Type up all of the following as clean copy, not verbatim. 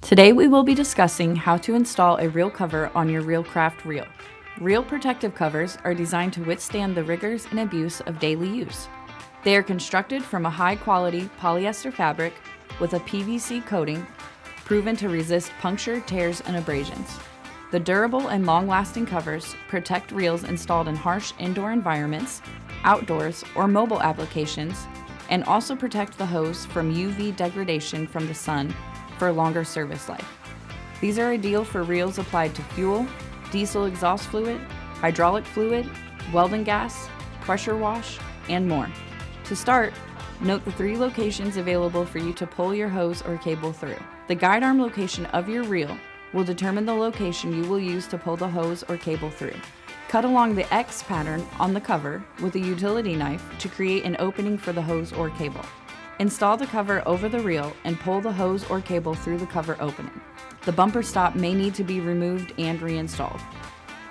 Today we will be discussing how to install a reel cover on your Reelcraft reel. Reel protective covers are designed to withstand the rigors and abuse of daily use. They are constructed from a high-quality polyester fabric with a PVC coating proven to resist puncture, tears, and abrasions. The durable and long-lasting covers protect reels installed in harsh indoor environments, outdoors, or mobile applications, and also protect the hose from UV degradation from the sun for a longer service life. These are ideal for reels applied to fuel, diesel exhaust fluid, hydraulic fluid, welding gas, pressure wash, and more. To start, note the 3 locations available for you to pull your hose or cable through. The guide arm location of your reel will determine the location you will use to pull the hose or cable through. Cut along the X pattern on the cover with a utility knife to create an opening for the hose or cable. Install the cover over the reel and pull the hose or cable through the cover opening. The bumper stop may need to be removed and reinstalled.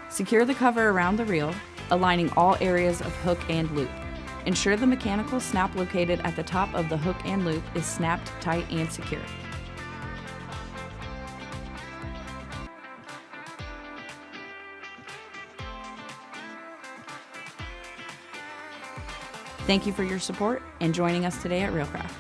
Secure the cover around the reel, aligning all areas of hook and loop. Ensure the mechanical snap located at the top of the hook and loop is snapped tight and secure. Thank you for your support and joining us today at Reelcraft.